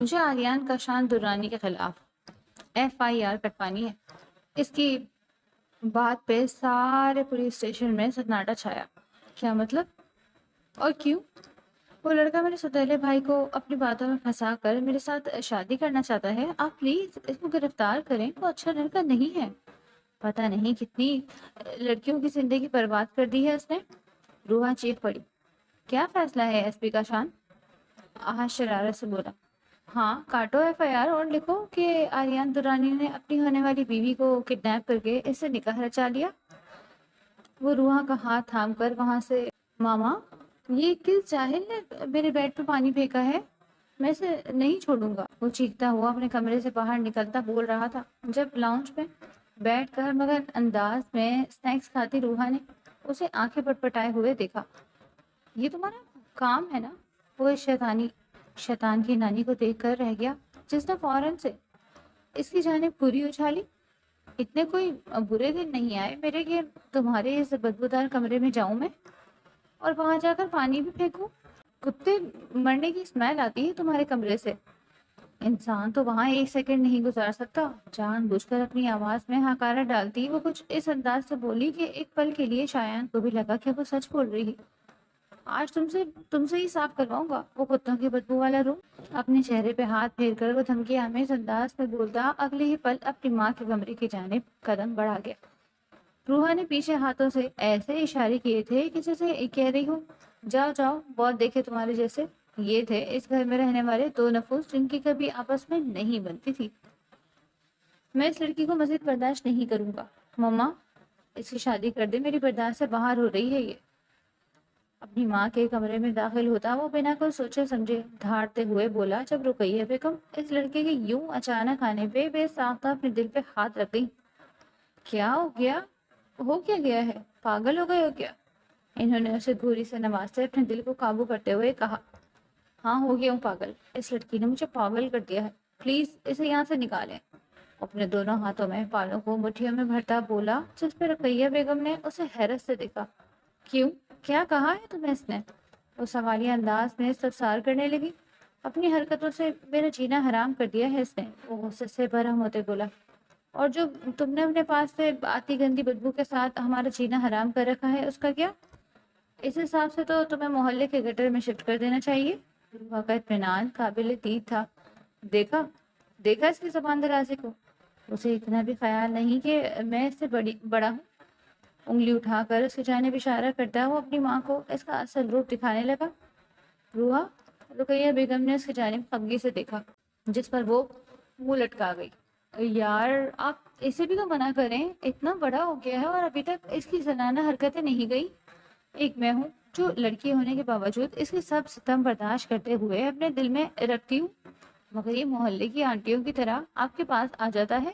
مجھے آریان کاشان درانی کے خلاف FIR کٹوانی ہے۔ اس کی بات پہ سارے پولیس اسٹیشن میں سناٹا چھایا۔ کیا مطلب؟ اور کیوں؟ وہ لڑکا میرے سوتیلے بھائی کو اپنی باتوں میں پھنسا کر میرے ساتھ شادی کرنا چاہتا ہے۔ آپ پلیز اس کو گرفتار کریں، وہ اچھا لڑکا نہیں ہے۔ پتہ نہیں کتنی لڑکیوں کی زندگی برباد کر دی ہے اس نے۔ روحا چیخ پڑی۔ کیا فیصلہ ہے SP کا شان؟ آہا شرارت سے بولا۔ ہاں کاٹو FIR اور لکھو کہ آریان درانی نے اپنی ہونے والی بیوی کو کڈنیپ کر کے اس سے نکاح رچا لیا۔ وہ روحا کا ہاتھ تھام کر وہاں سے، ماما یہ کس جاہل نے میرے بیڈ پہ پانی پھینکا ہے؟ میں اسے نہیں چھوڑوں گا۔ وہ چیختا ہوا اپنے کمرے سے باہر نکلتا بول رہا تھا جب لاؤنج میں بیٹھ کر مگر انداز میں سنیکس کھاتی روحا نے اسے آنکھیں پٹپٹائے ہوئے دیکھا۔ یہ تمہارا کام ہے نا؟ وہ اس شیطان کی نانی کو دیکھ کر رہ گیا جس نے فوراً سے اس کی جانب گھوری اچھالی۔ اتنے کوئی برے دن نہیں آئے میرے کہ تمہارے اس بدبودار کمرے میں جاؤں میں اور وہاں جا کر پانی بھی پھینکوں؟ کتے مرنے کی اسمیل آتی ہے تمہارے کمرے سے۔ انسان تو وہاں ایک سیکنڈ نہیں گزار سکتا۔ جان بوجھ کر اپنی آواز میں حقارت ڈالتی وہ کچھ اس انداز سے بولی کہ ایک پل کے لیے شایان کو بھی لگا کہ وہ سچ بول رہی ہے۔ آج تم سے ہی صاف کرواؤں گا وہ کتوں کی بدبو والا روم۔ اپنے چہرے پہ ہاتھ پھیر کر وہ دھمکی آمیز انداز میں بولتا اگلے ہی پل اپنی ماں کے کمرے کی جانب قدم بڑھا گیا۔ روحا نے پیچھے ہاتھوں سے ایسے اشارے کیے تھے کہ جیسے کہہ رہی ہوں جاؤ جاؤ بہت دیکھے تمہارے جیسے۔ یہ تھے اس گھر میں رہنے والے دو نفوس جن کی کبھی آپس میں نہیں بنتی تھی۔ میں اس لڑکی کو مزید برداشت نہیں کروں گا۔ مما اس کی شادی کر دے، میری برداشت سے باہر ہو رہی ہے یہ۔ اپنی ماں کے کمرے میں داخل ہوتا وہ بنا کوئی سوچے سمجھے دھاڑتے ہوئے بولا جب رقیہ بیگم اس لڑکے کے یوں اچانک آنے پہ بے ساختہ اپنے دل پہ ہاتھ رکھ گئی۔ کیا ہو گیا؟ ہو کیا گیا ہے؟ پاگل ہو گئے ہو کیا؟ انہوں نے اسے گھوری سے نوازتے اپنے دل کو قابو کرتے ہوئے کہا۔ ہاں ہو گیا ہوں پاگل، اس لڑکی نے مجھے پاگل کر دیا ہے، پلیز اسے یہاں سے نکالیں۔ اپنے دونوں ہاتھوں میں بالوں کو مٹھیوں میں بھرتا بولا جس پہ رقیہ بیگم نے اسے حیرت سے دیکھا۔ کیوں؟ کیا کہا ہے تمہیں اس نے؟ وہ سوالیہ انداز میں استفسار کرنے لگی۔ اپنی حرکتوں سے میرا جینا حرام کر دیا ہے اس نے، وہ غصے سے برہم ہوتے بولا۔ اور جو تم نے اپنے پاس سے آتی گندی بدبو کے ساتھ ہمارا جینا حرام کر رکھا ہے اس کا کیا؟ اس حساب سے تو تمہیں محلے کے گٹر میں شفٹ کر دینا چاہیے۔ روحا کا اطمینان قابل دید تھا۔ دیکھا اس کی زبان درازی کو؟ اسے اتنا بھی خیال نہیں کہ میں اس سے بڑا ہوں۔ انگلی اٹھا کر اس کی جانب اشارہ کرتا وہ اپنی ماں کو اس کا اصل روپ دکھانے لگا۔ روحا، رقیہ بیگم نے اس کی جانب خفگی سے دیکھا جس پر وہ منہ لٹکا گئی۔ یار آپ اسے بھی تو منع کریں، اتنا بڑا ہو گیا ہے اور ابھی تک اس کی زنانہ حرکتیں نہیں گئی۔ ایک میں ہوں جو لڑکی ہونے کے باوجود اس کے سب ستم برداشت کرتے ہوئے اپنے دل میں رکھتی ہوں، مگر یہ محلے کی آنٹیوں کی طرح آپ کے پاس آ جاتا ہے۔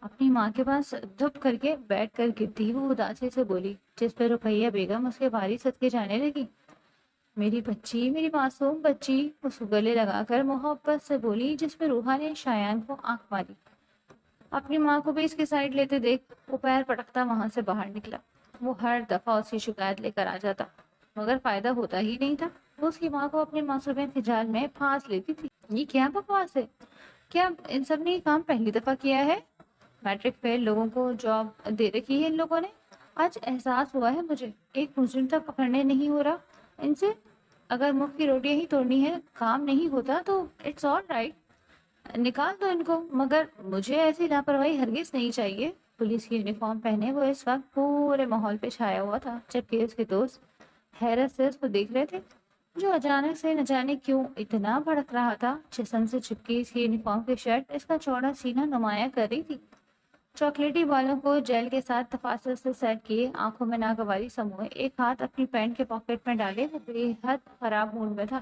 اپنی ماں کے پاس دھپ کر کے بیٹھ کر گرتی وہ اداسی سے بولی جس پہ رقیہ بیگم اس کے باری صدقے جانے لگی۔ میری بچی، میری معصوم بچی، اس کو گلے لگا کر محبت سے بولی جس پہ روحا نے شایان کو آنکھ ماری۔ اپنی ماں کو بھی اس کی سائڈ لیتے دیکھ وہ پیر پٹکتا وہاں سے باہر نکلا۔ وہ ہر دفعہ اس کی شکایت لے کر آ جاتا مگر فائدہ ہوتا ہی نہیں تھا۔ وہ اس کی ماں کو اپنی معصومیت کے جال میں پھانس لیتی تھی۔ یہ کیا بکواس ہے؟ کیا ان سب نے یہ کام پہلی دفعہ کیا ہے؟ میٹرک فیل لوگوں کو جاب دے رکھی ہے ان لوگوں نے۔ آج احساس ہوا ہے مجھے، ایک مجرم تک پکڑنے نہیں ہو رہا ان سے۔ اگر مفت کی روٹیاں ہی توڑنی ہے، کام نہیں ہوتا تو اٹس آل رائٹ، نکال دو ان کو، مگر مجھے ایسی لاپرواہی ہرگز نہیں چاہیے۔ پولیس کی یونیفارم پہنے وہ اس وقت پورے ماحول پہ چھایا ہوا تھا جبکہ اس کے دوست حیرت سے اس کو دیکھ رہے تھے جو اچانک سے نہ جانے کیوں اتنا بھڑک رہا تھا۔ جسم سے چپکی اس کی یونیفارم کی شرٹ اس کا چوڑا سینہ نمایاں کر رہی تھی۔ چاکلیٹی بالوں کو جیل کے ساتھ تفاصل سے سیٹ کیے، آنکھوں میں ناگواری سموئے، ایک ہاتھ اپنی پینٹ کے پاکٹ میں ڈالے وہ بے حد خراب موڈ میں تھا۔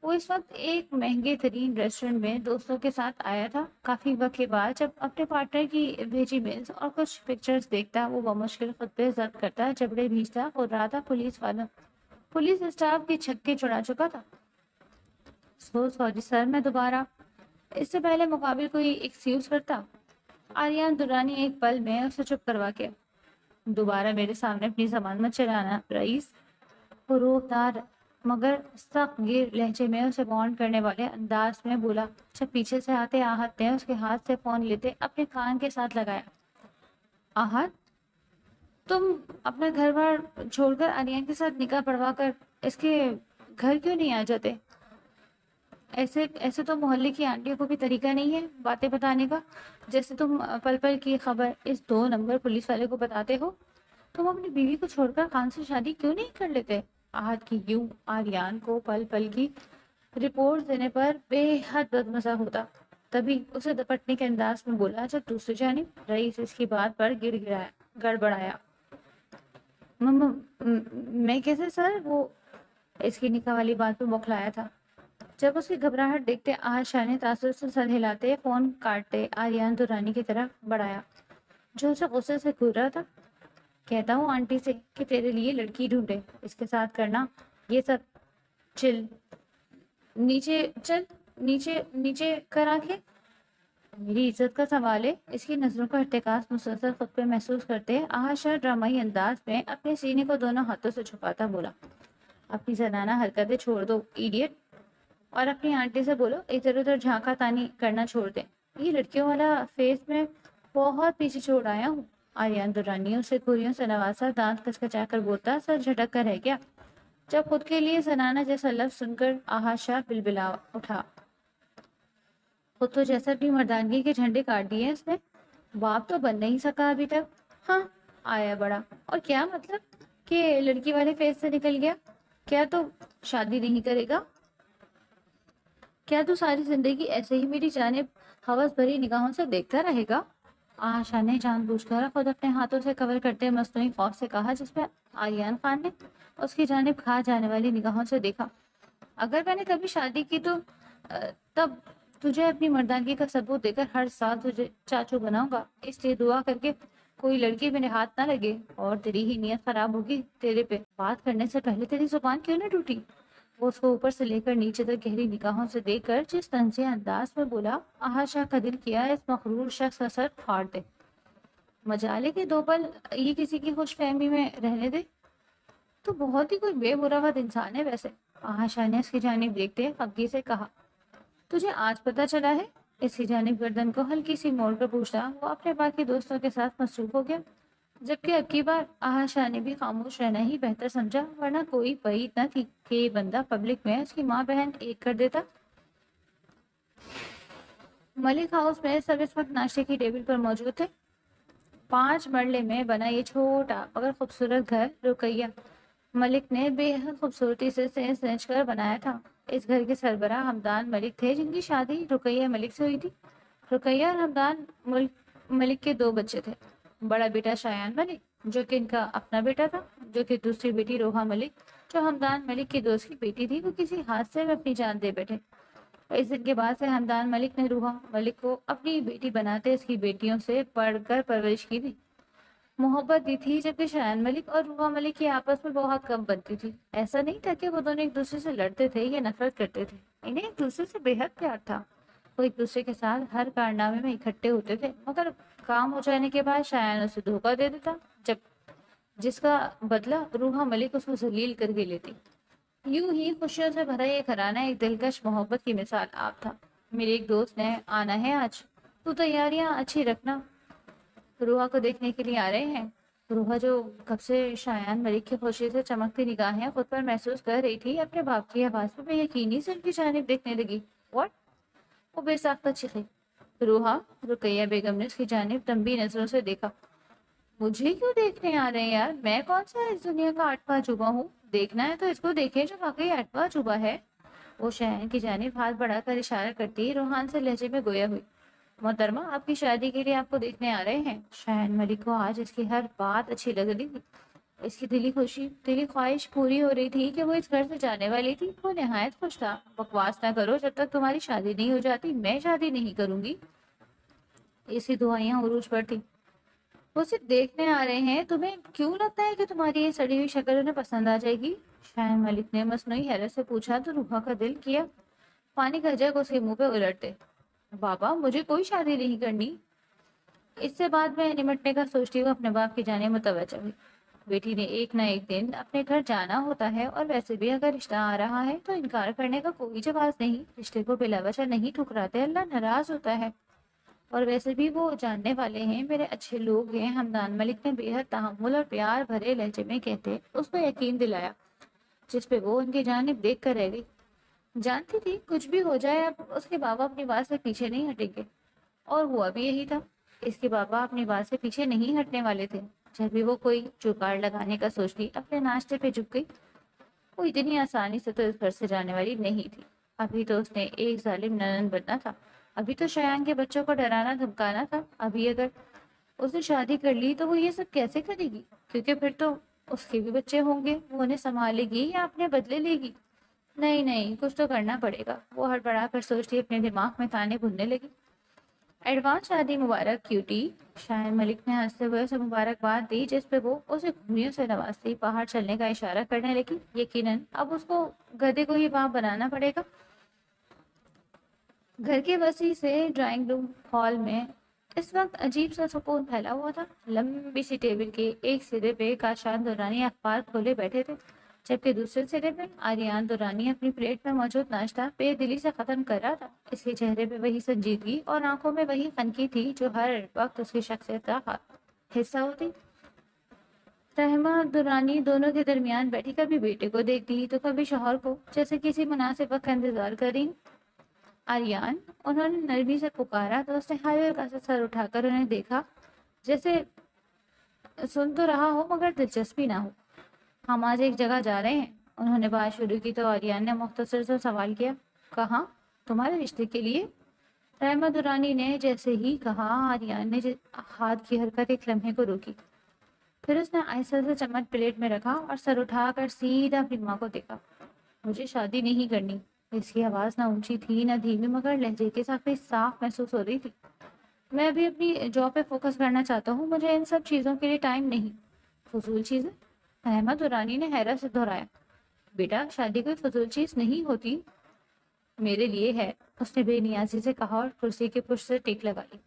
وہ اس وقت ایک مہنگے ترین ریسٹورنٹ میں دوستوں کے ساتھ آیا تھا۔ کافی وقت کے بعد جب اپنے پارٹنر کی بھیجی میلز اور کچھ پکچرز دیکھتا وہ بمشکل خود پہ ضبط کرتا، جبڑے بھیجتا ہو رہا تھا پولیس اسٹاف کے چھکے چھڑا چکا تھا۔ سوری سر، میں دوبارہ اس سے پہلے مقابل کوئی ایکسکیوز کرتا۔ آریان درانی ایک پل میں اسے چپ کروا کے، دوبارہ میرے سامنے اپنی زبان مت چلانا رئیس۔ وہ روبدار مگر سخت گیر لہجے میں اسے وارن کرنے والے انداز میں بولا۔ جب پیچھے سے آتے آہت نے اس کے ہاتھ سے فون لیتے اپنے کان کے ساتھ لگایا۔ آہت، تم اپنا گھر بار چھوڑ کر آریان کے ساتھ نکاح پڑھوا کر اس کے گھر کیوں نہیں آ جاتے؟ ایسے تو محلے کی آنٹیوں کو بھی طریقہ نہیں ہے باتیں بتانے کا، جیسے تم پل پل کی خبر اس 2 نمبر پولیس والے کو بتاتے ہو۔ تم اپنی بیوی کو چھوڑ کر خان سے شادی کیوں نہیں کر لیتے؟ آہت کی یوں آریان کو پل پل کی رپورٹ دینے پر بے حد بدمزہ ہوتا، تبھی اسے دپٹنے کے انداز میں بولا جب دوسری جانب رئیس اس کی بات پر گڑبڑایا۔ میں کیسے سر؟ وہ اس کی نکاح والی بات پہ بوکھلایا تھا۔ جب اس کی گھبراہٹ دیکھتے آہت نے تاثر سے سر ہلاتے فون کاٹتے آریان درانی کی طرف بڑھایا جو اسے غصے سے گھور رہا تھا۔ کہتا ہوں آنٹی سے کہ تیرے لیے لڑکی ڈھونڈے، اس کے ساتھ کرنا یہ سب۔ چل نیچے کر آنکھیں، میری عزت کا سوال ہے۔ اس کی نظروں کا ارتکاز مسلسل خود پہ محسوس کرتے آہت ڈرامائی انداز میں اپنے سینے کو دونوں ہاتھوں سے چھپاتا بولا، اپنی زنانہ حرکتیں چھوڑ دو ایڈیٹ، اور اپنی آنٹی سے بولو ادھر ادھر جھانکا تانی کرنا چھوڑ دیں۔ یہ لڑکیوں والا فیس میں بہت پیچھے چھوڑ آیا ہوں۔ آریان درانیوں سے گھوریوں سے نوازا دانت کچکچا کر بولتا، سر جھٹک کر ہے کیا؟ جب خود کے لیے زنانہ جیسا لفظ سن کر آہا بلبلا اٹھا۔ خود تو جیسا اپنی مردانگی کے جھنڈے کاٹ دیے اس نے، باپ تو بن نہیں سکا ابھی تک۔ ہاں آیا بڑا، اور کیا مطلب کہ لڑکی والے فیس سے نکل گیا؟ کیا تو شادی نہیں کرے گا؟ کیا تو ساری زندگی ایسے ہی میری جانب ہوس بھری نگاہوں سے دیکھتا رہے گا؟ آہا نے جان بوجھ کر خود اپنے ہاتھوں سے کور کرتے مصنوعی خوف سے کہا جس میں آریان خان نے اس کی جانب کھا جانے والی نگاہوں سے دیکھا۔ اگر میں نے کبھی شادی کی تو تب تجھے اپنی مردانگی کا ثبوت دے کر ہر سال تجھے چاچو بناؤں گا، اس لیے دعا کر کے کوئی لڑکی میرے ہاتھ نہ لگے اور تیری ہی نیت خراب ہوگی تیرے پہ۔ بات کرنے سے پہلے تیری زبان کیوں نہ ٹوٹی؟ وہ اس کو اوپر سے لے کر نیچے تک گہری نگاہوں سے دیکھ کر جس طنزیہ انداز میں بولا، آہا کا دل کیا اس مغرور شخص کا سر پھاڑ دے۔ مجالے کے 2 پل یہ کسی کی خوش فہمی میں رہنے دے، تو بہت ہی کوئی بے مروت انسان ہے ویسے۔ آہا نے اس کی جانب دیکھتے خفگی سے کہا، تجھے آج پتا چلا ہے؟ اس کی جانب گردن کو ہلکی سی موڑ کر پوچھا۔ وہ اپنے باقی دوستوں کے ساتھ مصروف ہو گیا، جبکہ اب کی بار آہا نے بھی خاموش رہنا ہی بہتر سمجھا، ورنہ کوئی بعید نہ تھی کہ یہ بندہ پبلک میں اس کی ماں بہن ایک کر دیتا۔ ملک ہاؤس میں سب اس وقت ناشتے کی ٹیبل پر موجود تھے۔ 5 مرلے میں بنا یہ چھوٹا مگر خوبصورت گھر رقیہ ملک نے بے حد خوبصورتی سے سینچ کر بنایا تھا۔ اس گھر کے سربراہ حمدان ملک تھے جن کی شادی رقیہ ملک سے ہوئی تھی۔ رقیہ اور حمدان ملک کے 2 بچے تھے، بڑا بیٹا شایان ملک جو کہ ان کا اپنا بیٹا تھا، جو کہ دوسری بیٹی روحا ملک جو حمدان ملک کی دوست کی بیٹی تھی، وہ کسی حادثے میں اپنی جان دے بیٹھے۔ اس دن کے بعد سے حمدان ملک نے روحا ملک کو اپنی بیٹی بناتے اس کی بیٹیوں سے پڑھ کر پرورش کی تھی، محبت دی تھی، جبکہ شایان ملک اور روحا ملک کی آپس میں بہت کم بنتی تھی۔ ایسا نہیں تھا کہ وہ دونوں ایک دوسرے سے لڑتے تھے یا نفرت کرتے تھے، انہیں ایک دوسرے سے بے حد پیار تھا۔ وہ ایک دوسرے کے ساتھ ہر کارنامے میں اکٹھے ہوتے تھے، مگر کام ہو جانے کے بعد شایان اسے دھوکہ دے دیتا، جس کا بدلہ روحا ملک اس کو ذلیل کر کے لیتی۔ یوں ہی خوشیوں سے بھرا یہ گھرانہ ایک دلکش محبت کی مثال آپ تھا۔ میرے ایک دوست نے آنا ہے آج، تو تیاریاں اچھی رکھنا، روحا کو دیکھنے کے لیے آ رہے ہیں۔ روحا جو کب سے شایان ملک کی خوشی سے چمکتی نگاہیں خود پر محسوس کر رہی تھی، اپنے باپ کی آواز میں بے یقینی سے ان کی جانب دیکھنے لگی۔ واٹ؟ وہ بے ساختہ چیخی۔ روحا، رقیہ بیگم نے اس کی جانب تنبیہ نظروں سے دیکھا۔ مجھے کیوں دیکھنے آ رہے ہیں یار؟ میں کون سا اس دنیا کا 8واں عجوبہ ہوں؟ دیکھنا ہے تو اس کو دیکھے جو واقعی 8واں عجوبہ ہے۔ وہ شایان کی جانب ہاتھ بڑھا کر اشارہ کرتی روحان سے لہجے میں گویا ہوئی۔ محترمہ، آپ کی شادی کے لیے آپ کو دیکھنے آ رہے ہیں۔ شایان ملک کو آج اس کی ہر بات اچھی لگ رہی تھی۔ اس کی دلی خواہش پوری ہو رہی تھی کہ وہ اس گھر سے جانے والی تھی۔ وہ نہایت خوش تھا۔ بکواس نہ کرو، جب تک تمہاری شادی نہیں ہو جاتی میں شادی نہیں کروں گی۔ اسی دعائیاں عروج پر تھی۔ وہ صرف دیکھنے آ رہے ہیں، تمہیں کیوں لگتا ہے کہ تمہاری یہ سڑی ہوئی شکل انہیں پسند آ جائے گی؟ شایان ملک نے مصنوعی حیرت سے پوچھا تو روحا کا دل کیا پانی کا جگ اس کے منہ پہ الٹتے۔ بابا، مجھے کوئی شادی نہیں کرنی۔ اس سے بعد میں نمٹنے کا سوچتی وہ اپنے باپ کی جانب متوجہ ہوئی۔ بیٹی نے ایک نہ ایک دن اپنے گھر جانا ہوتا ہے، اور ویسے بھی اگر رشتہ آ رہا ہے تو انکار کرنے کا کوئی جواز نہیں۔ رشتے کو بلا وجہ نہیں ٹھکراتے، اللہ ناراض ہوتا ہے۔ اور ویسے بھی وہ جاننے والے ہیں، میرے اچھے لوگ ہیں۔ حمدان ملک نے بے حد تحمل اور پیار بھرے لہجے میں کہتے اس کو یقین دلایا، جس پہ وہ ان کی جانب دیکھ کر رہ گئی۔ جانتی تھی کچھ بھی ہو جائے اب اس کے بابا اپنی بات سے پیچھے نہیں ہٹیں گے، اور ہوا بھی یہی تھا۔ اس کے بابا اپنی بات سے پیچھے نہیں ہٹنے والے تھے۔ جب بھی وہ کوئی جگاڑ لگانے کا سوچتی اپنے ناشتے پہ جھک گئی۔ وہ اتنی آسانی سے تو اس گھر سے جانے والی نہیں تھی۔ ابھی تو اس نے ایک ظالم ننند بننا تھا، ابھی تو شایان کے بچوں کو ڈرانا دھمکانا تھا۔ ابھی اگر اس نے شادی کر لی تو وہ یہ سب کیسے کرے گی؟ کیونکہ پھر تو اس کے بھی بچے ہوں گے، وہ انہیں سنبھالے گی یا اپنے بدلے لے گی؟ نہیں نہیں، کچھ تو کرنا پڑے گا، وہ ہڑبڑا کر سوچتی اپنے دماغ میں تانے بننے لگی۔ ایڈوانس شادی مبارک کیوٹی، شایان ملک نے ہنستے ہوئے اسے مبارکباد دی، جس پہ وہ اسے گھوڑیوں سے نوازتی باہر چلنے کا اشارہ کرنے لگی۔ یقیناً اب اس کو گدھے کو ہی باپ بنانا پڑے گا۔ گھر کے وسیع سے ڈرائنگ روم ہال میں اس وقت عجیب سا سکون پھیلا ہوا تھا۔ لمبی سی ٹیبل کے ایک سرے پہ کاشان دورانی اخبار کھولے بیٹھے تھے، جبکہ دوسرے سرے پہ آریان دورانی اپنی پلیٹ میں موجود ناشتہ بے دلی سے ختم کر رہا تھا۔ اس کے چہرے پہ وہی سنجیدگی اور آنکھوں میں وہی خنکی تھی جو ہر وقت اس کی شخصیت کا حصہ ہوتی۔ رحمہ دورانی دونوں کے درمیان بیٹھی کبھی بیٹے کو دیکھتی تو کبھی شوہر کو، جیسے کسی مناسب وقت کا انتظار کر رہی۔ آریان، انہوں نے نرمی سے پکارا تو اس نے ہلکا سا سر اٹھا کر انہیں دیکھا، جیسے سن تو رہا ہو مگر دلچسپی نہ ہو۔ ہم آج ایک جگہ جا رہے ہیں، انہوں نے بات شروع کی تو آریان نے مختصر سے سوال کیا، کہاں؟ تمہارے رشتے کے لیے؟ رحمہ دورانی نے جیسے ہی کہا، آریان نے ہاتھ کی حرکت ایک لمحے کو روکی، پھر اس نے آہستہ سے چمچ پلیٹ میں رکھا اور سر اٹھا کر سیدھا اپنی ماں کو دیکھا۔ مجھے شادی نہیں کرنی۔ اس کی آواز نہ اونچی تھی نہ دھیمی، مگر لہجے کے ساتھ صاف محسوس ہو رہی تھی۔ میں ابھی اپنی جاب پہ فوکس کرنا چاہتا ہوں، مجھے ان سب چیزوں کے لیے ٹائم نہیں۔ فضول چیزیں؟ احمد دورانی نے حیرت سے دہرایا۔ بیٹا، شادی کوئی فضول چیز نہیں ہوتی، میرے لیے ہے، اس نے بے نیازی سے کہا اور کرسی کے پشت سے ٹیک لگا لی۔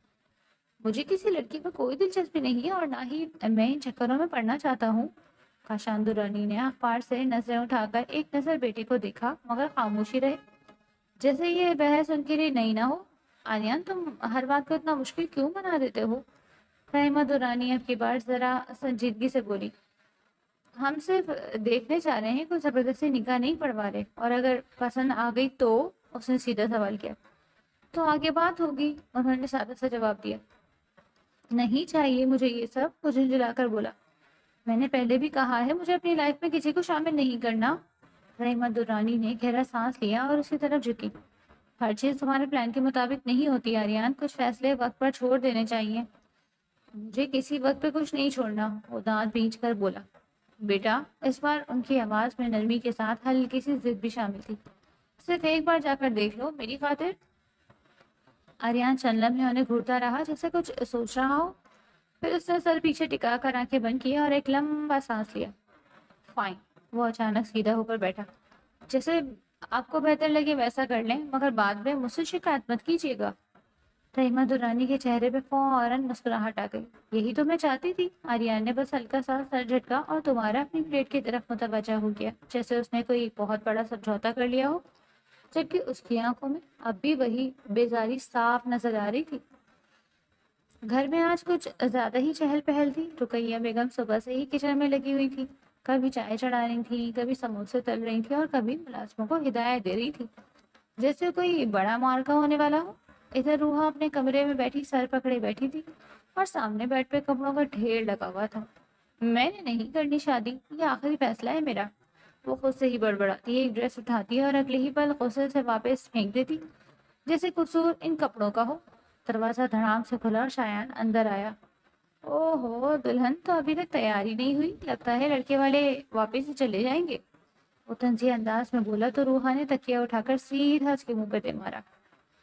مجھے کسی لڑکی میں کوئی دلچسپی نہیں ہے اور نہ ہی میں ان چکروں میں پڑنا چاہتا ہوں۔ کاشان دورانی نے اخبار سے نظریں اٹھا کر ایک نظر بیٹی کو دیکھا، مگر خاموشی رہے، جیسے یہ بحث ان کے لیے نئی نہ ہو۔ آریان، تم ہر بات کو اتنا مشکل کیوں بنا دیتے ہو؟ رحمہ دورانی اب کی بار ذرا سنجیدگی سے بولی، ہم صرف دیکھنے چاہ رہے ہیں، کوئی زبردستی نکاح نہیں پڑھوا رہے، اور اگر پسند آ گئی تو؟ اس نے سیدھا سوال کیا۔ تو آگے بات ہوگی، انہوں نے سادہ سا جواب دیا۔ نہیں چاہیے مجھے یہ سب، وہ جھنجھلا کر بولا۔ میں نے پہلے بھی کہا ہے مجھے اپنی لائف میں کسی کو شامل نہیں کرنا۔ رحمہ دورانی نے گہرا سانس لیا اور اس کی طرف جھکی۔ ہر چیز تمہارے پلان کے مطابق نہیں ہوتی آریان، کچھ فیصلے وقت پر چھوڑ دینے چاہیے۔ مجھے کسی وقت پہ کچھ نہیں چھوڑنا، وہ دانت بھینچ کر بولا۔ بیٹا، اس بار ان کی آواز میں نرمی کے ساتھ ہلکی سی ضد بھی شامل تھی، صرف ایک بار جا کر دیکھ لو میری خاطر۔ آریان چند لمحے انہیں گھورتا رہا جیسے کچھ سوچ رہا ہو، پھر اس نے سر پیچھے ٹکا کر آنکھیں بند کی اور ایک لمبا سانس لیا۔ فائن، وہ اچانک سیدھا ہو کر بیٹھا۔ جیسے آپ کو بہتر لگے ویسا کر لیں، مگر بعد میں مجھ سے شکایت مت کیجیے گا۔ رحمہ دورانی کے چہرے پہ فوراً مسکراہٹ آ گئی۔ یہی تو میں چاہتی تھی۔ آریان نے بس ہلکا سا سر جھٹکا اور دوبارہ اپنی پلیٹ کی طرف متوجہ ہو گیا، جیسے اس نے کوئی بہت بڑا سمجھوتا کر لیا ہو، جبکہ اس کی آنکھوں میں اب بھی وہی بیزاری صاف نظر آ رہی تھی۔ گھر میں آج کچھ زیادہ ہی چہل پہل تھی۔ رقیہ بیگم صبح سے ہی کچن میں لگی ہوئی تھی، کبھی چائے چڑھا رہی تھی، کبھی سموسے تل رہی تھی اور کبھی ملازموں کو ہدایت دے رہی تھی، جیسے کوئی بڑا معرکہ ہونے والا ہو۔ ادھر روحا اپنے کمرے میں بیٹھی سر پکڑے بیٹھی تھی اور سامنے بیڈ پہ کپڑوں کا ڈھیر لگا ہوا تھا۔ میں نے نہیں کرنی شادی، یہ آخری فیصلہ ہے میرا، وہ خود سے ہی بڑبڑاتی، ایک ڈریس اٹھاتی اور اگلے ہی پل غسل سے واپس پھینک دیتی، جیسے قصور ان کپڑوں کا ہو۔ دروازہ دھڑام سے کھلا اور شایان اندر آیا۔ او ہو، دلہن تو ابھی تک تیار ہی نہیں ہوئی، لگتا ہے لڑکے والے واپس ہی چلے جائیں گے، وہ طنزیہ انداز میں بولا تو روحا نے تکیہ اٹھا کر سیدھا اس کے منہ پہ دے مارا۔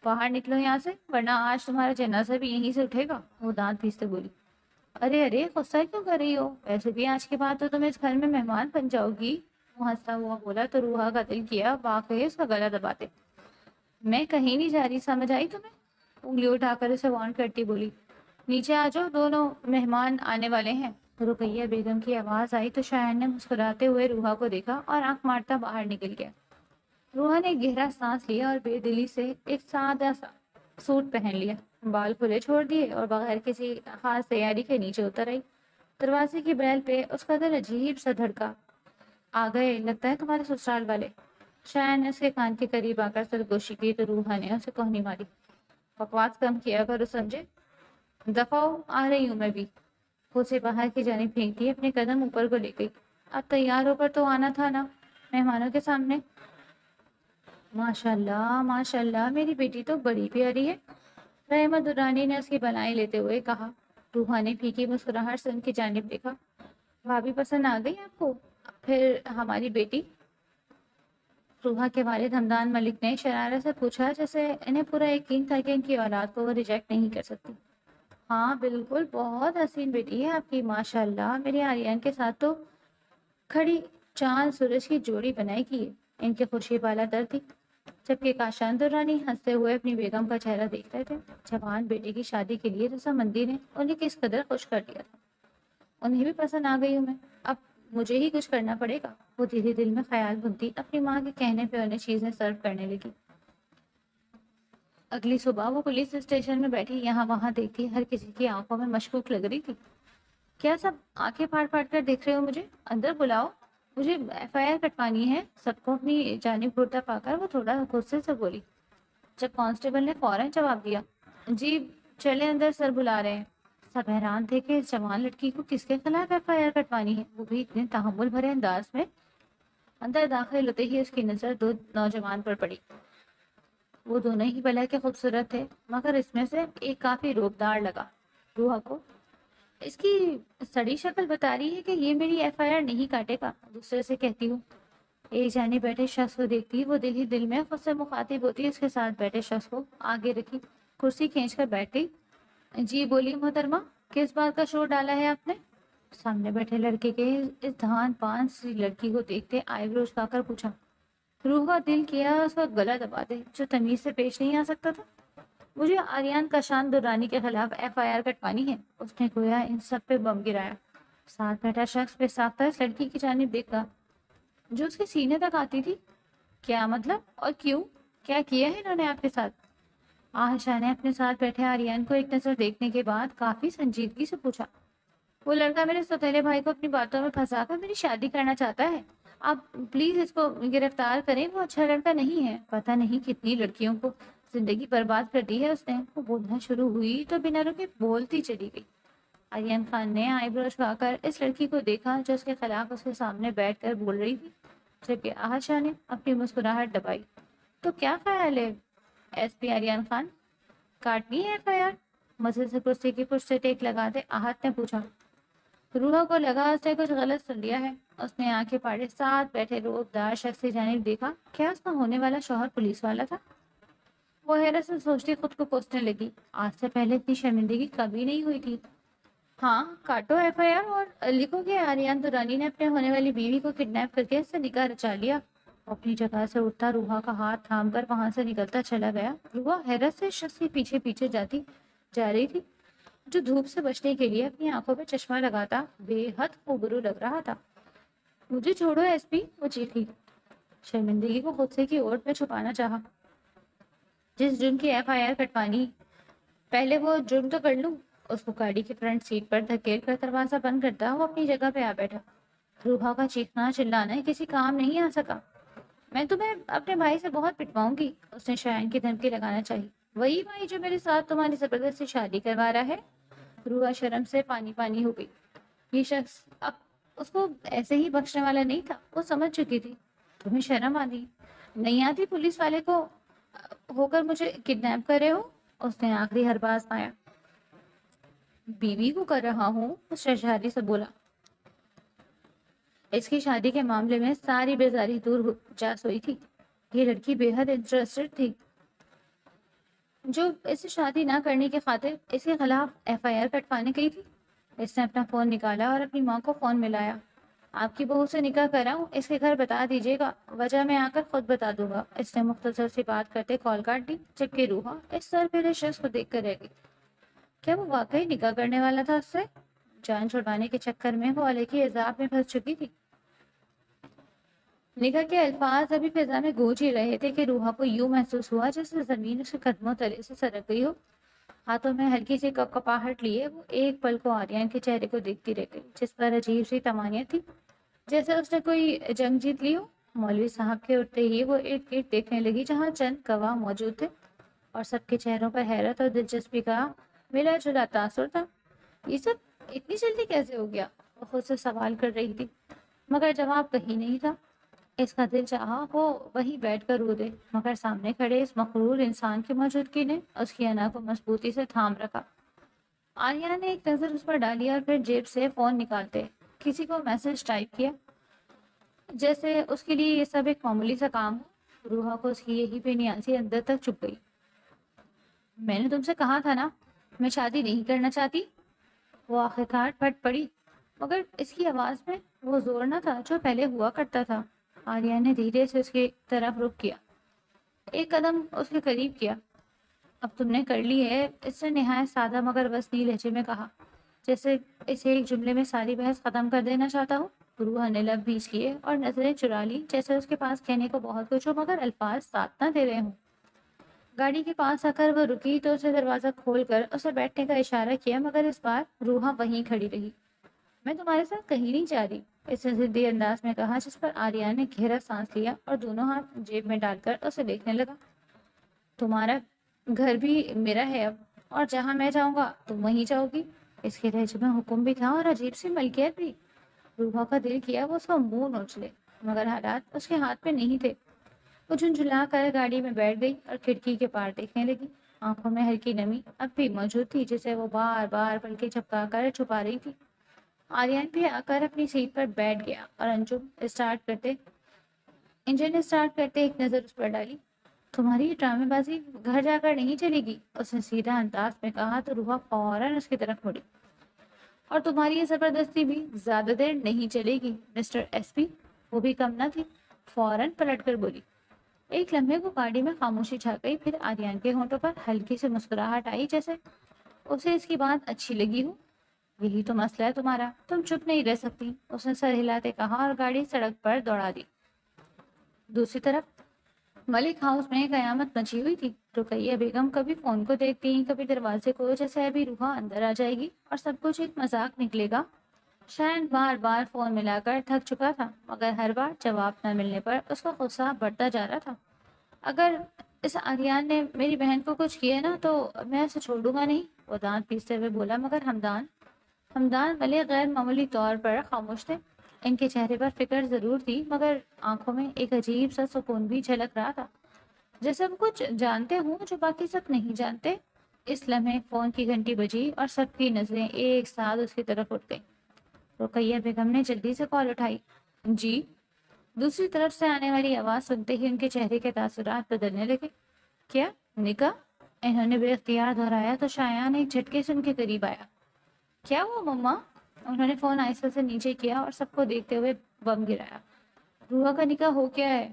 باہر نکلو یہاں سے، ورنہ آج تمہارا جنازہ بھی یہیں سے اٹھے گا، وہ دانت پیستے بولی۔ ارے ارے، غصہ کیوں کر رہی ہو؟ ویسے بھی آج کے بعد تو تم اس گھر میں مہمان بن جاؤ گی، وہ ہنستا ہوا بولا تو روحا کا دل کیا واقعی اس کا گلا دباتے۔ میں کہیں نہیں جا رہی، سمجھ آئی تمہیں؟ انگلی اٹھا کر اسے وارن کرتی بولی۔ نیچے آ جاؤ، دونوں مہمان آنے والے ہیں۔ رقیہ بیگم کی آواز آئی تو شایان نے مسکراتے ہوئے روحا کو دیکھا اور آنکھ مارتا باہر نکل گیا۔ روحا نے گہرا سانس لیا اور بے دلی سے ایک سادہ سا سوٹ پہن لیا، بال کھلے چھوڑ دیے اور بغیر کسی خاص تیاری کے نیچے اتر آئی۔ دروازے کی بیل پہ اس کا دل عجیب سا دھڑکا۔ آ گئے لگتا ہے تمہارے سسرال والے۔ شایان نے اس کے کان کے قریب آ کر سرگوشی کی تو روحا نے اسے کوہنی ماری۔ بکواس کم کیا کرو سمجھے، دفعہ ہو، آ رہی ہوں میں بھی۔ اسے باہر کی جانب پھینکتی اپنے قدم اوپر کو لے گئی۔ اب تیار ہو کر تو آنا تھا نا مہمانوں کے سامنے۔ ماشاء اللہ میری بیٹی تو بڑی پیاری ہے، رحمت درانی نے اس کی بنائی لیتے ہوئے کہا۔ روحا نے پھیکی مسکراہٹ سے ان کی جانب دیکھا۔ بھابھی پسند آ گئی آپ کو؟ پھر ہماری بیٹی؟ روحا کے والد حمدان ملک نے شرارت سے پوچھا، جیسے انہیں پورا یقین تھا کہ ان کی اولاد کو وہ ریجیکٹ نہیں کر سکتی۔ ہاں بالکل، بہت حسین بیٹی ہے آپ کی، ماشاء اللہ میری آریان کے ساتھ تو کھڑی چاند سورج کی جوڑی بنائی کی ہے۔ ان کی خوشی بالا در تھی، جبکہ کاشان درانی ہنستے ہوئے اپنی بیگم کا چہرہ دیکھ رہے تھے۔ جوان بیٹے کی شادی کے لیے رضامندی نے انہیں کس قدر خوش کر دیا تھا۔ انہیں بھی پسند آ گئی ہوں میں، اب مجھے ہی کچھ کرنا پڑے گا، وہ دھیرے دل میں خیال بنتی اپنی ماں کے کہنے پہ انہیں چیزیں سرو کرنے لگی۔ اگلی صبح وہ پولیس اسٹیشن میں بیٹھی یہاں وہاں دیکھتی، ہر کسی کی آنکھوں میں مشکوک لگ رہی تھی۔ کیا سب آنکھیں پھاڑ پھاڑ کر دیکھ رہے ہو مجھے؟ اندر بلاؤ، مجھے ایف آئی آر کٹوانی ہے۔ سب کو اپنی جانب گھورتا پا کر وہ تھوڑا غصے سے بولی، جب کانسٹیبل نے فوراً جواب دیا، جی چلے اندر، سر بلا رہے ہیں۔ سب حیران تھے کہ اس جوان لڑکی کو کس کے خلاف ایف آئی آر کٹوانی ہے، وہ بھی اتنے تحمل بھرے انداز میں۔ اندر داخل ہوتے ہی اس کی نظر دو نوجوان پر پڑی۔ وہ دونوں ہی بھلا کے خوبصورت تھے، مگر اس میں سے ایک کافی روبدار لگا روحا کو۔ اس کی سڑی شکل بتا رہی ہے کہ یہ میری ایف آئی آر نہیں کاٹے گا، دوسرے سے کہتی ہوں۔ ایک جانے بیٹھے شخص کو دیکھتی وہ دل ہی دل میں خود سے مخاطب ہوتی، اس کے ساتھ بیٹھے شخص کو آگے رکھی کرسی کھینچ کر بیٹھ گئی۔ جی بولیے محترمہ، کس بات کا شور ڈالا ہے آپ نے؟ سامنے بیٹھے لڑکے کے اس دھان پان سی لڑکی کو دیکھتے آئی برو اٹھا کر پوچھا۔ روحا دل کیا اس کا گلا دبا دے، جو تمیز سے پیش نہیں آ سکتا تھا۔ مجھے آریان کاشان درانی کے خلاف ایف آئی آر کٹوانی ہے، اس نے گویا ان سب پہ بم گرایا۔ ساتھ بیٹھا شخص بے ساختہ اس لڑکی کی جانب دیکھا جو اس کے سینے تک آتی تھی۔ کیا مطلب اور کیوں؟ کیا کیا ہے انہوں نے آپ کے ساتھ؟ آہشہ نے اپنے ساتھ بیٹھے آریان کو ایک نظر دیکھنے کے بعد کافی سنجیدگی سے پوچھا۔ وہ لڑکا میرے سوتیلے بھائی کو اپنی باتوں میں پھنسا کر میری شادی کرنا چاہتا ہے، آپ پلیز اس کو گرفتار کریں، وہ اچھا لڑکا نہیں ہے، پتہ نہیں کتنی لڑکیوں کو زندگی برباد کر دی ہے اس نے۔ وہ بولنا شروع ہوئی تو بنا رکے بولتی چلی گئی۔ آریان خان نے آئی برو اٹھا کر اس لڑکی کو دیکھا جو اس کے خلاف اس کے سامنے بیٹھ کر بول رہی تھی، جبکہ آہشہ نے اپنی مسکراہٹ دبائی۔ تو کیا خیال ہے ایس پی آریان خان، کاٹنی ہے ایف آئی آر؟ مزے سے کرسی کی پشت سے ٹیک لگاتے آہت نے پوچھا۔ روحا کو لگا اس نے کچھ غلط سن لیا ہے۔ اس نے آنکھیں پاڑے ساتھ بیٹھے روبدار شخص کی جانب دیکھا۔ کیا اس کا ہونے والا شوہر پولیس والا تھا؟ وہ حیرت سے سوچتی خود کو کوسنے لگی، آج سے پہلے اتنی شرمندگی کبھی نہیں ہوئی تھی۔ ہاں کاٹو ایف آئی آر اور لکھو کہ آریان درانی نے اپنے ہونے والی بیوی کو کڈنیپ کر کے اس سے نکاح رچا لیا۔ اپنی جگہ سے اٹھتا روحا کا ہاتھ تھام کر وہاں سے نکلتا چلا گیا۔ روحا حیرت سے شخص کے پیچھے پیچھے جا رہی تھی جو دھوپ سے بچنے کے لیے اپنی آنکھوں پہ چشمہ لگاتا بے حد خوبرو لگ رہا تھا۔ مجھے چھوڑو ایس پی، وہ چیخی، شرمندگی کو غصے کی اوٹ میں چھپانا چاہا۔ جس جرم کی ایف آئی آر کٹوانی پہلے وہ جرم تو کر لوں۔ اس کو گاڑی کی فرنٹ سیٹ پر دھکیل کر دروازہ بند کرتا وہ اپنی جگہ پہ آ بیٹھا۔ روحا کا چیخنا چلانا کسی کام نہیں آ سکا۔ میں تمہیں اپنے بھائی سے بہت پٹواؤں گی، اس نے شایان کی دھمکی لگانا چاہی۔ وہی بھائی جو میرے ساتھ تمہاری زبردستی شادی کروا رہا ہے؟ روحا شرم سے پانی پانی ہو گئی۔ یہ شخص اب اس کو ایسے ہی بخشنے والا نہیں تھا، وہ سمجھ چکی تھی۔ تمہیں شرم آتی نہیں آتی پولیس والے کو ہو کر مجھے کڈنیپ کر رہے ہو؟ اس نے آخری ہر باز پایا۔ بیوی کو کر رہا ہوں، اس شہزادی سے بولا۔ اس کی شادی کے معاملے میں ساری بیزاری دور جا سوئی تھی۔ یہ لڑکی بے حد انٹرسٹڈ تھی جو اسے شادی نہ کرنے کی خاطر اس کے خلاف ایف آئی آر کٹوانے گئی تھی۔ اس نے اپنا فون نکالا اور اپنی ماں کو فون ملایا۔ آپ کی بہو سے نکاح کر رہا ہوں، اس کے گھر بتا دیجیے گا، وجہ میں آ کر خود بتا دوں گا۔ اس نے مختصر سی بات کرتے کال کاٹ دی، جبکہ روحا اس سر پھیرے شخص کو دیکھ کر رہ گئی۔ کیا وہ واقعی نکاح کرنے والا تھا اس سے؟ جان چھڑوانے کے چکر میں وہ علیحدگی عذاب میں پھنس چکی تھی۔ نگاہ کے الفاظ ابھی فضا میں گونج ہی رہے تھے کہ روحا کو یوں محسوس ہوا جیسے زمین اس کے قدموں تلے سے سرک گئی ہو۔ ہاتھوں میں ہلکی سی کپکپاہٹ لیے وہ ایک پل کو آریان کے چہرے کو دیکھتی رہ گئی، جس پر عجیب سی طمانینت تھی، جیسے اس نے کوئی جنگ جیت لی ہو۔ مولوی صاحب کے اٹھتے ہی وہ ارد گرد دیکھنے لگی جہاں چند گواہ موجود تھے، اور سب کے چہروں پر حیرت اور دلچسپی کا ملا جلا تاثر تھا۔ یہ سب اتنی جلدی کیسے ہو گیا؟ وہ خود سے سوال کر رہی تھی، مگر جواب کہیں نہیں تھا۔ اس کا دل چاہا وہ وہیں بیٹھ کر رو دے، مگر سامنے کھڑے اس مغرور انسان کی موجودگی نے اس کی انا کو مضبوطی سے تھام رکھا۔ آریہ نے ایک نظر اس پر ڈالی اور پھر جیب سے فون نکالتے کسی کو میسج ٹائپ کیا، جیسے اس کے لیے یہ سب ایک معمولی سا کام ہو۔ روحا کو اس کی یہی بے نیازی اندر تک چپ گئی۔ میں نے تم سے کہا تھا نا، میں شادی نہیں کرنا چاہتی، وہ آخرکار پھٹ پڑی، مگر اس کی آواز میں وہ زور نہ تھا جو پہلے ہوا کرتا تھا۔ آریہ نے دھیرے سے اس کی طرف رخ کیا، ایک قدم اس کے قریب کیا۔ اب تم نے کر لی ہے، اس نے نہایت سادہ مگر وسطی لہجے میں کہا، جیسے اسے ایک جملے میں ساری بحث ختم کر دینا چاہتا ہو۔ روحا نے لب بھیج لیے اور نظریں چرا لی، جیسے اس کے پاس کہنے کو بہت کچھ ہو مگر الفاظ ساتھ نہ دے رہے ہوں۔ گاڑی کے پاس آ کر وہ رکی تو اسے دروازہ کھول کر اسے بیٹھنے کا اشارہ کیا، مگر اس بار روحا وہیں کھڑی رہی۔ میں تمہارے ساتھ کہیں نہیں جا رہی، اس نے ضدی انداز میں کہا، جس پر آریہ نے گہرا سانس لیا اور دونوں ہاتھ جیب میں ڈال کر اسے دیکھنے لگا۔ تمہارا گھر بھی میرا ہے اب، اور جہاں میں جاؤں گا تم وہیں جاؤ گی۔ اس کے لہجے میں حکم بھی تھا اور عجیب سی ملکیت بھی۔ روحا کا دل کیا وہ اس کا منہ نوچ لے، مگر حالات اس کے ہاتھ میں نہیں تھے۔ وہ جھنجھلا کر گاڑی میں بیٹھ گئی اور کھڑکی کے پار دیکھنے لگی۔ آنکھوں میں ہلکی نمی اب بھی موجود تھی، جسے وہ بار بار پلکیں جھپکا کر چھپا رہی تھی۔ آریان بھی آ کر اپنی سیٹ پر بیٹھ گیا اور انجن اسٹارٹ کرتے ایک نظر اس پر ڈالی۔ تمہاری یہ ڈرامے بازی گھر جا کر نہیں چلے گی، اس نے سیدھا انداز میں کہا تو روحا فوراً اس کی طرف مڑی۔ اور تمہاری یہ زبردستی بھی زیادہ دیر نہیں چلے گی مسٹر ایس پی، وہ بھی کم نہ تھی، فوراً پلٹ کر بولی۔ ایک لمحے کو گاڑی میں خاموشی چھا گئی، پھر آریان کے ہونٹوں پر ہلکی سی مسکراہٹ آئی، جیسے اسے اس کی بات اچھی لگی ہو۔ یہی تو مسئلہ ہے تمہارا، تم چپ نہیں رہ سکتی، اس نے سر ہلاتے کہا اور گاڑی سڑک پر دوڑا دی۔ دوسری طرف ملک ہاؤس میں قیامت مچی ہوئی تھی۔ رقیہ بیگم کبھی فون کو دیکھتی، کبھی دروازے کو، جیسے ابھی روحا اندر آ جائے گی اور سب کچھ ایک مذاق نکلے گا۔ شائن بار بار فون ملا کر تھک چکا تھا، مگر ہر بار جواب نہ ملنے پر اس کا غصہ بڑھتا جا رہا تھا۔ اگر اس آریان نے میری بہن کو کچھ کیا نا تو میں اسے چھوڑ دوں گا نہیں، وہ دانت پیستے ہوئے بولا، مگر ہمدان بھلے غیر معمولی طور پر خاموش تھے۔ ان کے چہرے پر فکر ضرور تھی، مگر آنکھوں میں ایک عجیب سا سکون بھی جھلک رہا تھا، جیسے وہ کچھ جانتے ہوں جو باقی سب نہیں جانتے۔ اس لمحے فون کی گھنٹی بجی اور سب کی نظریں ایک ساتھ اس کی طرف اٹھ گئیں۔ رقیہ بیگم نے جلدی سے کال اٹھائی۔ جی؟ دوسری طرف سے آنے والی آواز سنتے ہی ان کے چہرے کے تاثرات بدلنے لگے۔ کیا نکاح؟ انہوں نے بے اختیار دہرایا تو شایان ایک جھٹکے سے ان کے قریب آیا۔ کیا ہوا مما؟ انہوں نے فون آہستہ سے نیچے کیا اور سب کو دیکھتے ہوئے بم گرایا۔ روحا کا نکاح ہو گیا ہے۔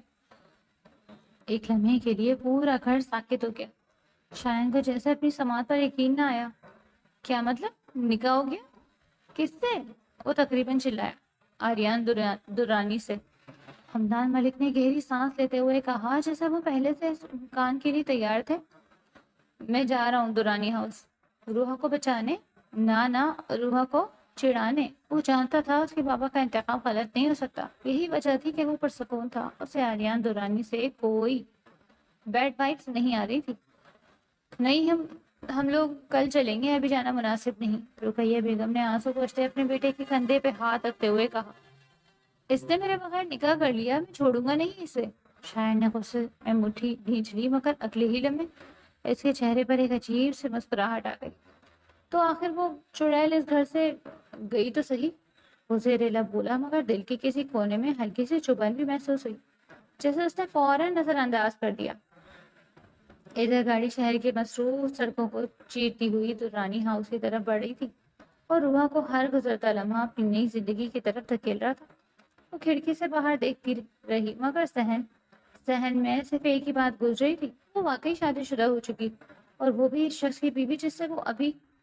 ایک لمحے کے لیے پورا گھر ساکت ہو گیا۔ شایان کو جیسے اپنی سماعت پر یقین نہ آیا۔ کیا مطلب نکاح ہو گیا؟ کس سے؟ وہ تقریباً چلایا۔ آریان درانی سے۔ ہمدان ملک نے گہری سانس لیتے ہوئے کہا، جیسے وہ پہلے سے اس امکان کے لیے تیار تھے۔ میں جا رہا ہوں درانی ہاؤس۔ روحا کو بچانے؟ نہ روحا کو چڑھانے۔ وہ جانتا تھا اس کے بابا کا انتخاب غلط نہیں ہو سکتا، یہی وجہ تھی کہ وہ پرسکون تھا۔ اسے آریان درانی سے کوئی بیڈ وائبس نہیں آ رہی تھی۔ نہیں، ہم لوگ کل چلیں گے، ابھی جانا مناسب نہیں، رقیہ بیگم نے آنسو پوچھتے اپنے بیٹے کے کندھے پہ ہاتھ رکھتے ہوئے کہا۔ اس نے میرے بغیر نکاح کر لیا، میں چھوڑوں گا نہیں اسے۔ شاعر نے غصے میں مٹھی بھینچ لی، مگر اگلے ہی لمحے اس کے چہرے پر ایک عجیب سے مسکراہٹ آ گئی۔ تو آخر وہ چڑیل اس گھر سے گئی تو صحیح، وہ زیر لب بولا، مگر دل کے کسی کونے میں ہلکی سی چبھن بھی محسوس ہوئی، جیسے اس نے فوراً نظر انداز کر دیا۔ ادھر گاڑی شہر کے مصروف سڑکوں کو چیرتی ہوئی درانی ہاؤس کی طرف بڑھ رہی تھی، اور روحا کو ہر گزرتا لمحہ اپنی نئی زندگی کی طرف دھکیل رہا تھا۔ وہ کھڑکی سے باہر دیکھتی رہی، مگر ذہن میں صرف ایک ہی بات گونج رہی تھی، وہ واقعی شادی شدہ ہو چکی، اور وہ بھی اس شخص کی بیوی جس سے وہ ابھی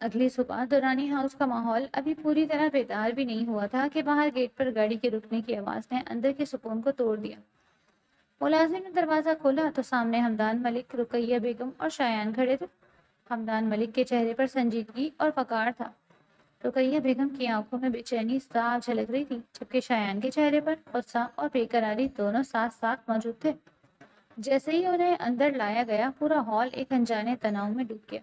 اگلی صبح دورانی ہاؤس کا ماحول ابھی پوری طرح بیدار بھی نہیں ہوا تھا کہ باہر گیٹ پر گاڑی کے رکنے کی آواز نے اندر کے سکون کو توڑ دیا۔ ملازم نے دروازہ کھولا تو سامنے حمدان ملک، رقیہ بیگم اور شایان کھڑے تھے۔ حمدان ملک کے چہرے پر سنجیدگی اور وقار تھا۔ رقیہ بیگم کی آنکھوں میں بے چینی صاف جھلک رہی تھی، جبکہ شایان کے چہرے پر غصہ اور بے قراری دونوں ساتھ ساتھ موجود تھے۔ جیسے ہی انہیں اندر لایا گیا، پورا ہال ایک انجانے تناؤ میں ڈوب گیا۔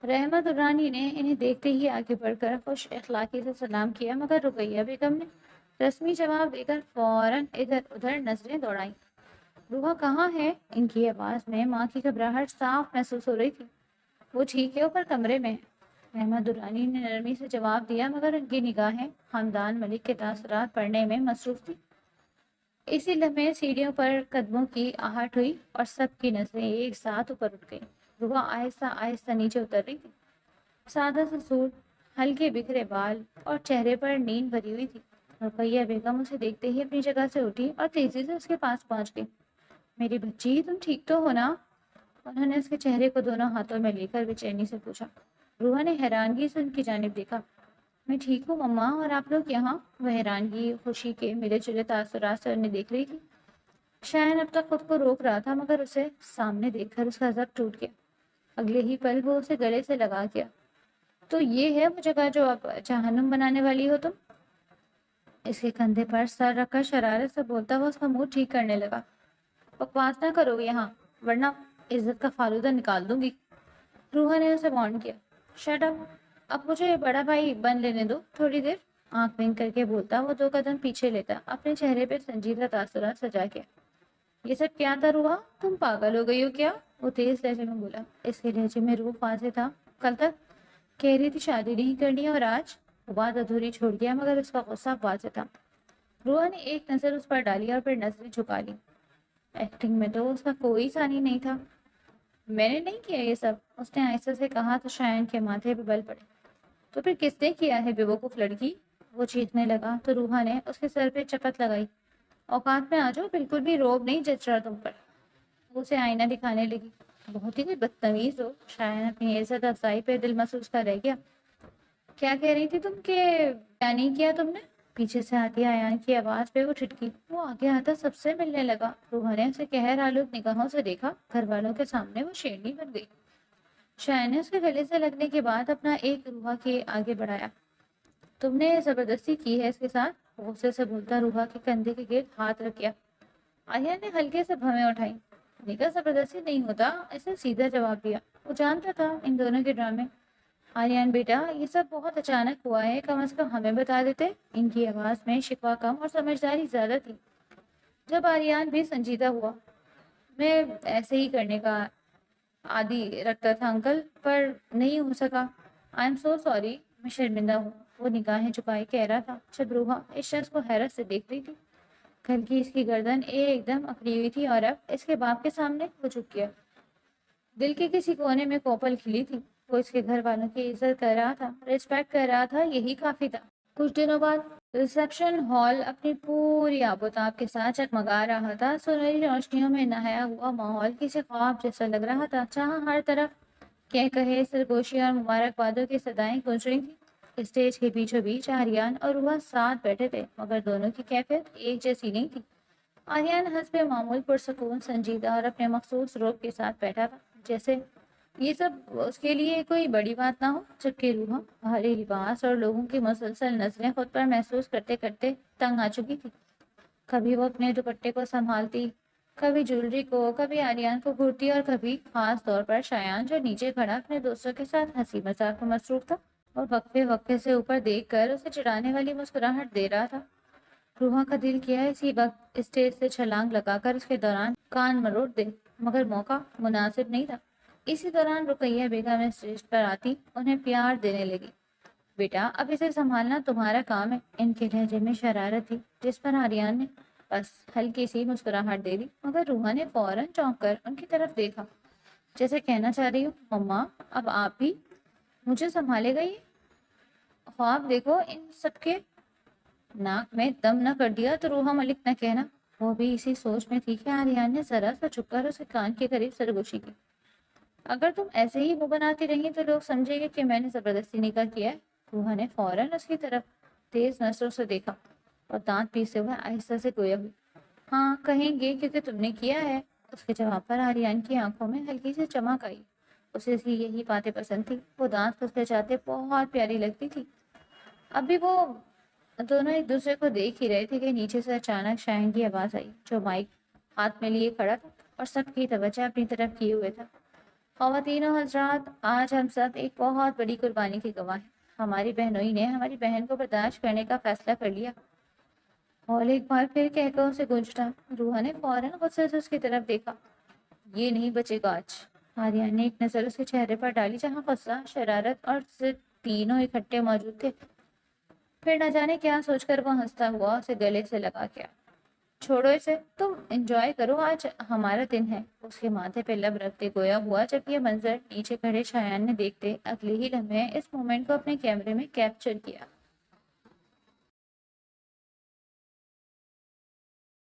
رحمت الرانی نے انہیں دیکھتے ہی آگے بڑھ کر خوش اخلاقی سے سلام کیا، مگر رقیہ بیگم نے رسمی جواب دے کر فوراً ادھر ادھر نظریں دوڑائیں۔ روحا کہاں ہے؟ ان کی آواز میں ماں کی گھبراہٹ صاف محسوس ہو رہی تھی۔ وہ ٹھیک ہے، اوپر کمرے میں ہے۔ رحمت الرانی نے نرمی سے جواب دیا، مگر ان کی نگاہیں حمدان ملک کے تاثرات پڑھنے میں مصروف تھی۔ اسی لمحے سیڑھیوں پر قدموں کی آہٹ ہوئی اور سب کی نظریں ایک ساتھ اوپر اٹھ گئیں۔ روحا آہستہ آہستہ نیچے اتر رہی تھی۔ سادہ سا سوٹ، ہلکے بکھرے بال اور چہرے پر نیند بھری ہوئی تھی۔ رقیہ بیگم اسے دیکھتے ہی اپنی جگہ سے اٹھی اور تیزی سے اس کے پاس پہنچ گئی۔ میری بچی، تم ٹھیک تو ہو نا؟ انہوں نے اس کے چہرے کو دونوں ہاتھوں میں لے کر بے چینی سے پوچھا۔ روحا نے حیرانگی سے ان کی جانب دیکھا۔ میں ٹھیک ہوں مما، اور آپ لوگ یہاں؟ وہ حیرانگی خوشی کے ملے جلے تاثرات سے انہیں دیکھ رہی تھی۔ شایان اب تک خود کو روک رہا تھا، مگر اسے سامنے دیکھ کر اس کا ضبط ٹوٹ گیا۔ اگلے ہی پل وہ اسے گلے سے لگا گیا۔ تو یہ ہے وہ جگہ جو اب جہنم بنانے والی ہو تم؟ اس کے کندھے پر سر رکھ کر شرارت سے بولتا ہوا اس کا منہ ٹھیک کرنے لگا۔ بکواس نہ کرو یہاں، ورنہ عزت کا فالودہ نکال دوں گی، روحا نے اسے وارن کیا۔ شٹ اپ، اب مجھے بڑا بھائی بن لینے دو تھوڑی دیر، آنکھ بند کر کے بولتا وہ 2 قدم پیچھے لیتا، اپنے چہرے پہ سنجیدہ تاثرات سجا کے۔ یہ سب کیا تھا روحا؟ تم پاگل ہو گئی ہو کیا؟ وہ تیز لہجے میں بولا۔ اس کے لہجے میں روح واضح تھا۔ کل تک کہہ رہی تھی شادی نہیں کرنی، اور آج وہ بات ادھوری چھوڑ گیا، مگر اس کا غصہ واضح تھا۔ روحا نے ایک نظر اس پر ڈالی اور پھر نظریں جھکا لی۔ ایکٹنگ میں تو اس کا کوئی ثانی نہیں تھا۔ میں نے نہیں کیا یہ سب، اس نے آہستہ سے کہا تو شایان کے ماتھے پہ بل پڑے۔ تو پھر کس نے کیا ہے بے وقوف لڑکی؟ وہ چیخنے لگا تو روحا نے اس کے سر پہ چپت لگائی۔ اوقات میں آ جاؤ، بالکل بھی روب نہیں جچ رہا تم پر۔ وہ اسے آئینہ دکھانے لگی۔ بہت ہی بدتمیز ہو۔ شایان اپنی عزت افزائی پہ دل محسوس کر رہ گیا۔ کیا کہہ رہی تھی تم کہ کیا نہیں کیا تم نے؟ پیچھے سے آتی ایان کی آواز پہ وہ ٹھٹکی۔ وہ آگے آتا سب سے ملنے لگا۔ روحا نے اسے قہر آلود نگاہوں سے دیکھا۔ گھر والوں کے سامنے وہ شیرنی بن گئی۔ شایان نے اس کے گلے سے لگنے کے بعد اپنا ایک روحا کے آگے بڑھایا۔ تم نے زبردستی کی ہے اس کے ساتھ؟ غصے سے بولتا روحا کے کندھے کے گرد ہاتھ رکھ گیا۔ آریان نے ہلکے سے بھویں اٹھائی۔ نگاہ زبردستی نہیں ہوتا، اسے سیدھا جواب دیا۔ وہ جانتا تھا ان دونوں کے ڈرامے۔ آریان بیٹا، یہ سب بہت اچانک ہوا ہے، کم از کم ہمیں بتا دیتے۔ ان کی آواز میں شکوہ کم اور سمجھداری زیادہ تھی۔ جب آریان بھی سنجیدہ ہوا، میں ایسے ہی کرنے کا عادی رکھتا تھا انکل، پر نہیں ہو سکا۔ آئی ایم سو سوری، میں شرمندہ ہوں، وہ نگاہیں چھپائے کہہ رہا تھا، جب روحا اس شخص کو حیرت سے دیکھ رہی تھی۔ کل کی اس کی گردن ایک دم اکڑی ہوئی تھی اور اب اس کے باپ کے سامنے وہ جھک گیا۔ دل کے کسی کونے میں کوپل کھلی تھی۔ وہ اس کے گھر والوں کی عزت کر رہا تھا، ریسپیکٹ کر رہا تھا، یہی کافی تھا۔ کچھ دنوں بعد ریسیپشن ہال اپنی پوری آب و تاب کے ساتھ چکمگا رہا تھا۔ سنہری روشنیوں میں نہایا ہوا ماحول کسی خواب جیسا لگ رہا تھا، جہاں ہر طرف کہے سرگوشی اور مبارکبادوں کی صدائیں گونج رہی تھیں۔ اسٹیج کے بیچوں بیچ آریان اور روحا ساتھ بیٹھے تھے، مگر دونوں کی کیفیت ایک جیسی نہیں تھی۔ آریان حسب معمول پرسکون، سنجیدہ اور اپنے مخصوص روب کے ساتھ بیٹھا تھا، جیسے یہ سب اس کے لیے کوئی بڑی بات نہ ہو، جبکہ روحا بھاری لباس اور لوگوں کی مسلسل نظریں خود پر محسوس کرتے کرتے تنگ آ چکی تھی۔ کبھی وہ اپنے دوپٹے کو سنبھالتی، کبھی جولری کو، کبھی آریان کو گھورتی، اور کبھی خاص طور پر شایان جو نیچے کھڑا اپنے دوستوں کے ساتھ ہنسی مذاق میں مصروف تھا اور وقفے وقفے سے اوپر دیکھ کر اسے چڑھانے والی مسکراہٹ دے رہا تھا۔ روحا کا دل کیا اسی وقت اسٹیج سے چھلانگ لگا کر اس کے دوران کان مروڑ دے، مگر موقع مناسب نہیں تھا۔ اسی دوران رقیہ بیگم اسٹیج پر آتی انہیں پیار دینے لگی۔ بیٹا، اب اسے سنبھالنا تمہارا کام ہے۔ ان کے لہجے میں شرارت تھی، جس پر آریان نے بس ہلکی سی مسکراہٹ دے دی، مگر روحا نے فوراً چونک کر ان کی طرف دیکھا، جیسے کہنا چاہ رہی ہوں مما اب آپ بھی مجھے سنبھالے گا؟ یہ خواب دیکھو ان سب کے۔ ناک میں دم نہ کر دیا تو روحا ملک نہ کہنا۔ وہ بھی اسی سوچ میں تھی کہ آریان نے ذرا سا چھپ کر اسے کان کے قریب سرگوشی کی۔ اگر تم ایسے ہی منہ بناتی رہی تو لوگ سمجھیں گے کہ میں نے زبردستی نکاح کیا ہے۔ روحا نے فوراً اس کی طرف تیز نظروں سے دیکھا اور دانت پیستے ہوئے آہستہ سے گویا ہوئی۔ ہاں کہیں گے کیونکہ تم نے کیا ہے۔ اس کے جواب پر آریان کی آنکھوں میں ہلکی سی چمک آئی۔ اسے اس کی یہی باتیں پسند تھی۔ وہ دانت کھچکھچاتے بہت پیاری لگتی تھی۔ ابھی وہ دونوں ایک دوسرے کو دیکھ ہی رہے تھے کہ نیچے سے اچانک شاہین کی آواز آئی، جو مائک ہاتھ میں لیے کھڑا تھا اور سب کی توجہ اپنی طرف کیے ہوئے تھا۔ خواتین و حضرات، آج ہم سب ایک بہت بڑی قربانی کے گواہ ہیں۔ ہماری بہنوئی نے ہماری بہن کو برداشت کرنے کا فیصلہ کر لیا۔ اور ایک بار پھر کہکہوں سے گونج اٹھا۔ روحا نے فوراً غصے سے اس کی طرف دیکھا۔ یہ نہیں بچے گا آج۔ آریان نے ایک نظر اس کے چہرے پر ڈالی جہاں غصہ، شرارت اور ضد تینوں اکٹھے موجود تھے۔ پھر نہ جانے کیا سوچ کر وہ ہنستا ہوا اسے گلے سے لگا گیا۔ چھوڑو اسے، تم انجوائے کرو، آج ہمارا دن ہے۔ اس کے ماتھے پہ لب رکھتے گویا ہوا جب یہ منظر نیچے کھڑے شایان نے دیکھتے اگلے ہی لمحے اس مومنٹ کو اپنے کیمرے میں کیپچر کیا۔